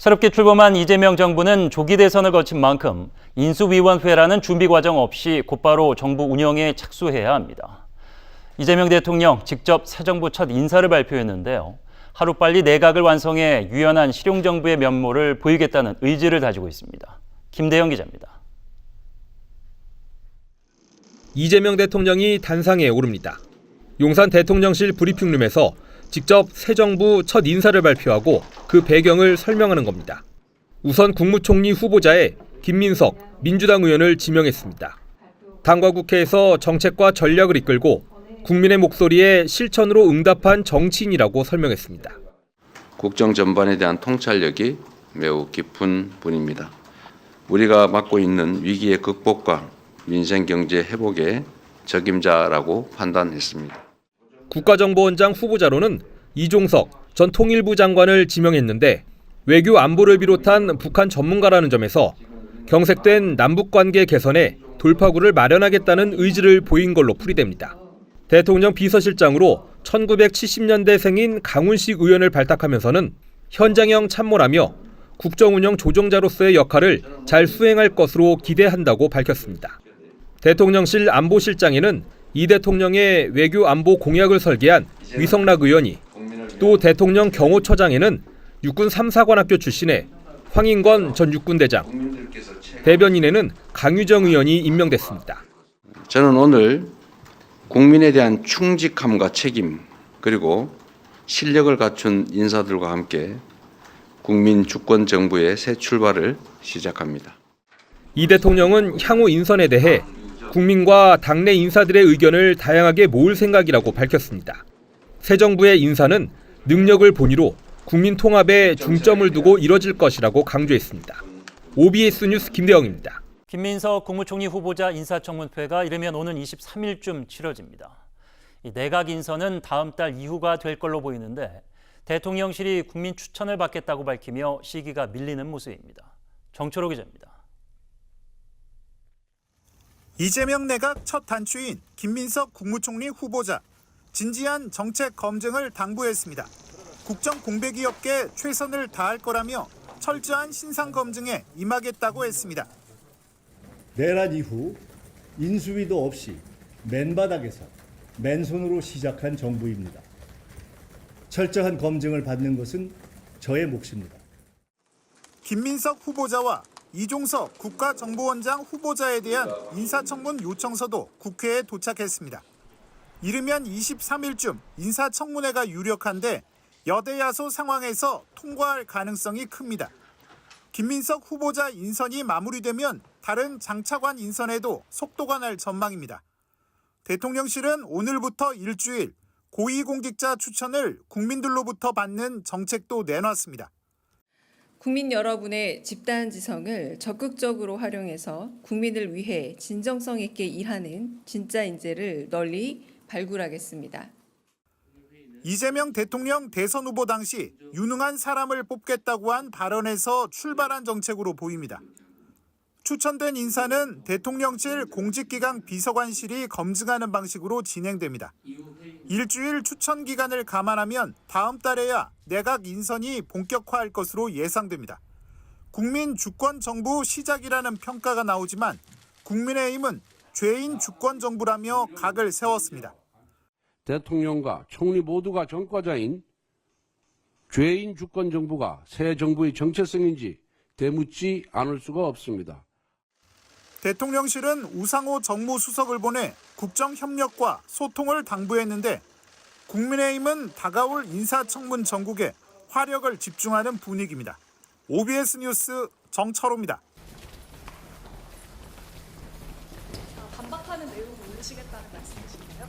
새롭게 출범한 이재명 정부는 조기 대선을 거친 만큼 인수위원회라는 준비 과정 없이 곧바로 정부 운영에 착수해야 합니다. 이재명 대통령 직접 새 정부 첫 인사를 발표했는데요. 하루빨리 내각을 완성해 유연한 실용정부의 면모를 보이겠다는 의지를 다지고 있습니다. 김대영 기자입니다. 이재명 대통령이 단상에 오릅니다. 용산 대통령실 브리핑룸에서 직접 새 정부 첫 인사를 발표하고 그 배경을 설명하는 겁니다. 우선 국무총리 후보자에 김민석 민주당 의원을 지명했습니다. 당과 국회에서 정책과 전략을 이끌고 국민의 목소리에 실천으로 응답한 정치인이라고 설명했습니다. 국정 전반에 대한 통찰력이 매우 깊은 분입니다. 우리가 맡고 있는 위기의 극복과 민생 경제 회복의 적임자라고 판단했습니다. 국가정보원장 후보자로는 이종석 전 통일부 장관을 지명했는데 외교 안보를 비롯한 북한 전문가라는 점에서 경색된 남북관계 개선에 돌파구를 마련하겠다는 의지를 보인 걸로 풀이됩니다. 대통령 비서실장으로 1970년대생인 강훈식 의원을 발탁하면서는 현장형 참모라며 국정운영 조정자로서의 역할을 잘 수행할 것으로 기대한다고 밝혔습니다. 대통령실 안보실장에는 이 대통령의 외교 안보 공약을 설계한 위성락 의원이, 또 대통령 경호처장에는 육군 3사관학교 출신의 황인권 전 육군대장, 대변인에는 강유정 의원이 임명됐습니다. 저는 오늘 국민에 대한 충직함과 책임 그리고 실력을 갖춘 인사들과 함께 국민 주권 정부의 새 출발을 시작합니다. 이 대통령은 향후 인선에 대해 국민과 당내 인사들의 의견을 다양하게 모을 생각이라고 밝혔습니다. 새 정부의 인사는 능력을 본위로 국민 통합에 중점을 두고 이뤄질 것이라고 강조했습니다. OBS 뉴스 김대영입니다. 김민석 국무총리 후보자 인사청문회가 이르면 오는 23일쯤 치러집니다. 이 내각 인선은 다음 달 이후가 될 걸로 보이는데 대통령실이 국민 추천을 받겠다고 밝히며 시기가 밀리는 모습입니다. 정철호 기자입니다. 이재명 내각 첫 단추인 김민석 국무총리 후보자, 진지한 정책 검증을 당부했습니다. 국정 공백이 없게 최선을 다할 거라며 철저한 신상 검증에 임하겠다고 했습니다. 내란 이후 인수위도 없이 맨바닥에서 맨손으로 시작한 정부입니다. 철저한 검증을 받는 것은 저의 몫입니다. 김민석 후보자와 이종석 국가정보원장 후보자에 대한 인사청문 요청서도 국회에 도착했습니다. 이르면 23일쯤 인사청문회가 유력한데 여대 야소 상황에서 통과할 가능성이 큽니다. 김민석 후보자 인선이 마무리되면 다른 장차관 인선에도 속도가 날 전망입니다. 대통령실은 오늘부터 일주일 고위공직자 추천을 국민들로부터 받는 정책도 내놨습니다. 국민 여러분의 집단 지성을 적극적으로 활용해서 국민을 위해 진정성 있게 일하는 진짜 인재를 널리 발굴하겠습니다. 이재명 대통령 대선 후보 당시 유능한 사람을 뽑겠다고 한 발언에서 출발한 정책으로 보입니다. 추천된 인사는 대통령실 공직기강 비서관실이 검증하는 방식으로 진행됩니다. 일주일 추천 기간을 감안하면 다음 달에야 내각 인선이 본격화할 것으로 예상됩니다. 국민 주권 정부 시작이라는 평가가 나오지만 국민의힘은 죄인 주권 정부라며 각을 세웠습니다. 대통령과 총리 모두가 전과자인 죄인 주권 정부가 새 정부의 정체성인지 되묻지 않을 수가 없습니다. 대통령실은 우상호 정무수석을 보내 국정협력과 소통을 당부했는데 국민의힘은 다가올 인사청문 전국에 화력을 집중하는 분위기입니다. OBS 뉴스 정철호입니다. 반박하는 내용을 올리시겠다는 말씀이신가요?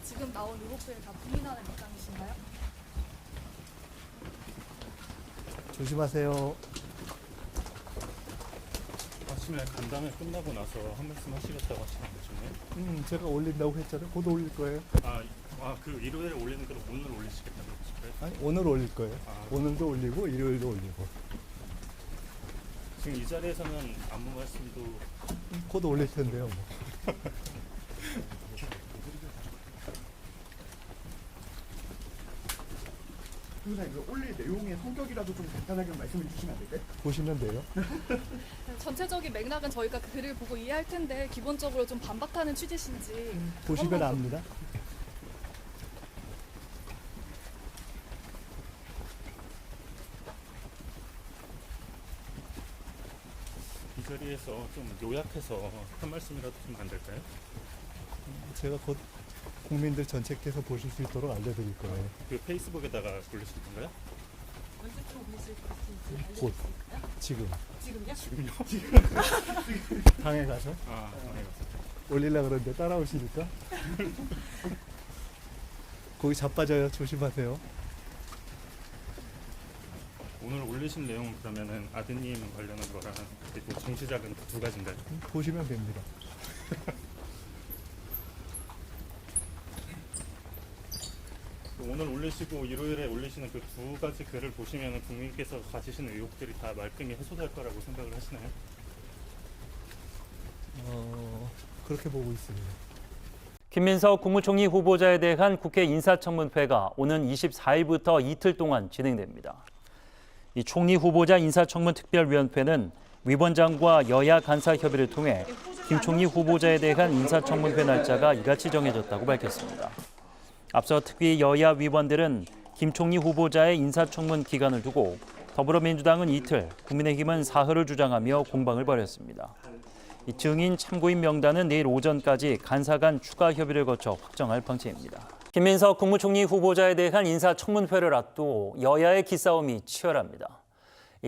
지금 나온 의혹들 다 부인하는 입장이신가요? 조심하세요. 아침에 간담회 끝나고 나서 한 말씀 하시겠다고 하시는 거죠? 제가 올린다고 했잖아요. 곧 올릴 거예요. 그 일요일에 올리는 걸 오늘 올리시겠다고 하실까요? 아니, 오늘 올릴 거예요. 오늘도 올리고 일요일도 올리고. 지금 이 자리에서는 아무 말씀도 곧 올릴 텐데요. 뭐. 부사님 올릴 내용의 성격이라도 좀 간단하게 말씀해 주시면 안 될까요? 보시면 돼요. 전체적인 맥락은 저희가 그 글을 보고 이해할 텐데 기본적으로 좀 반박하는 취지신지 보시면 압니다. 이 자리에서 좀 요약해서 한 말씀이라도 좀 안 될까요? 제가 곧 국민들 전체께서 보실 수 있도록 알려드릴 거예요. 그 페이스북에다가 올리실 건가요? 곧. 지금. 지금요? 방에 가서 아, 네. 올리려고 그러는데 따라오시니까. 거기 자빠져요. 조심하세요. 오늘 올리신 내용은 그러면은 아드님 관련한 거랑 그리고 정치자금 두 가지인가요? 보시면 됩니다. 오늘 올리시고 일요일에 올리시는 그 두 가지 글을 보시면 국민께서 가지시는 의혹들이 다 말끔히 해소될 거라고 생각을 하시나요? 그렇게 보고 있습니다. 김민석 국무총리 후보자에 대한 국회 인사청문회가 오는 24일부터 이틀 동안 진행됩니다. 이 총리 후보자 인사청문 특별위원회는 위원장과 여야 간사 협의를 통해 김 총리 후보자에 대한 인사청문회 날짜가 이같이 정해졌다고 밝혔습니다. 앞서 특위 여야 위원들은 김 총리 후보자의 인사청문 기간을 두고 더불어민주당은 이틀, 국민의힘은 사흘을 주장하며 공방을 벌였습니다. 이 증인 참고인 명단은 내일 오전까지 간사 간 추가 협의를 거쳐 확정할 방침입니다. 김민석 국무총리 후보자에 대한 인사청문회를 앞두고 여야의 기싸움이 치열합니다.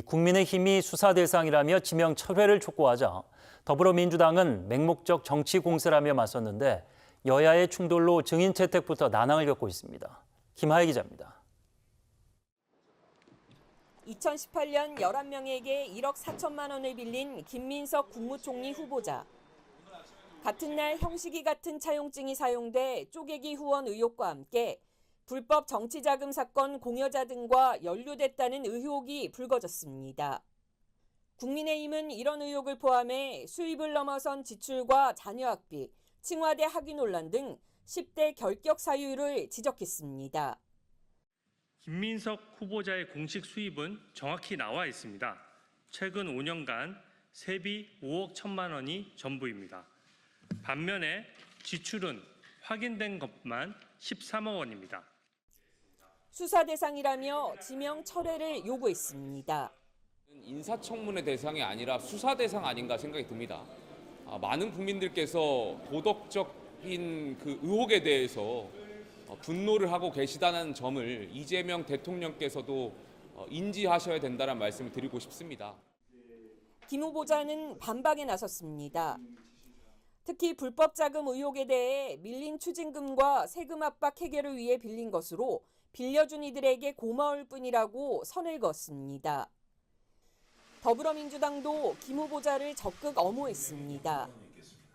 국민의힘이 수사 대상이라며 지명 철회를 촉구하자 더불어민주당은 맹목적 정치 공세라며 맞섰는데 여야의 충돌로 증인 채택부터 난항을 겪고 있습니다. 김하혜 기자입니다. 2018년 11명에게 1억 4천만 원을 빌린 김민석 국무총리 후보자. 같은 날 형식이 같은 차용증이 사용돼 쪼개기 후원 의혹과 함께 불법 정치자금 사건 공여자 등과 연루됐다는 의혹이 불거졌습니다. 국민의힘은 이런 의혹을 포함해 수입을 넘어선 지출과 자녀 학비, 칭화대 학위 논란 등 10대 결격 사유를 지적했습니다. 김민석 후보자의 공식 수입은 정확히 나와 있습니다. 최근 5년간 세비 5억 1천만 원이 전부입니다. 반면에 지출은 확인된 것만 13억 원입니다. 수사 대상이라며 지명 철회를 요구했습니다. 인사청문회 대상이 아니라 수사 대상 아닌가 생각이 듭니다. 많은 국민들께서 도덕적인 그 의혹에 대해서 분노를 하고 계시다는 점을 이재명 대통령께서도 인지하셔야 된다는 말씀을 드리고 싶습니다. 김 후보자는 반박에 나섰습니다. 특히 불법 자금 의혹에 대해 밀린 추징금과 세금 압박 해결을 위해 빌린 것으로 빌려준 이들에게 고마울 뿐이라고 선을 그었습니다. 더불어민주당도 김 후보자를 적극 엄호했습니다.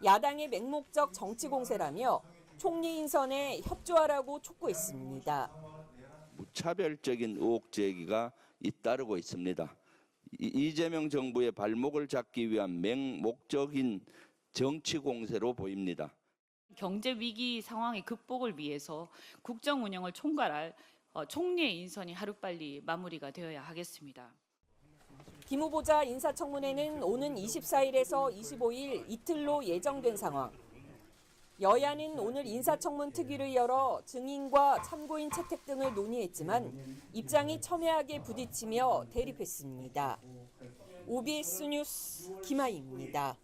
야당의 맹목적 정치 공세라며 총리 인선에 협조하라고 촉구했습니다. 무차별적인 의혹 제기가 잇따르고 있습니다. 이재명 정부의 발목을 잡기 위한 맹목적인 정치 공세로 보입니다. 경제 위기 상황의 극복을 위해서 국정 운영을 총괄할 총리의 인선이 하루빨리 마무리가 되어야 하겠습니다. 김 후보자 인사청문회는 오는 24일에서 25일 이틀로 예정된 상황. 여야는 오늘 인사청문 특위를 열어 증인과 참고인 채택 등을 논의했지만 입장이 첨예하게 부딪히며 대립했습니다. OBS 뉴스 김하희입니다.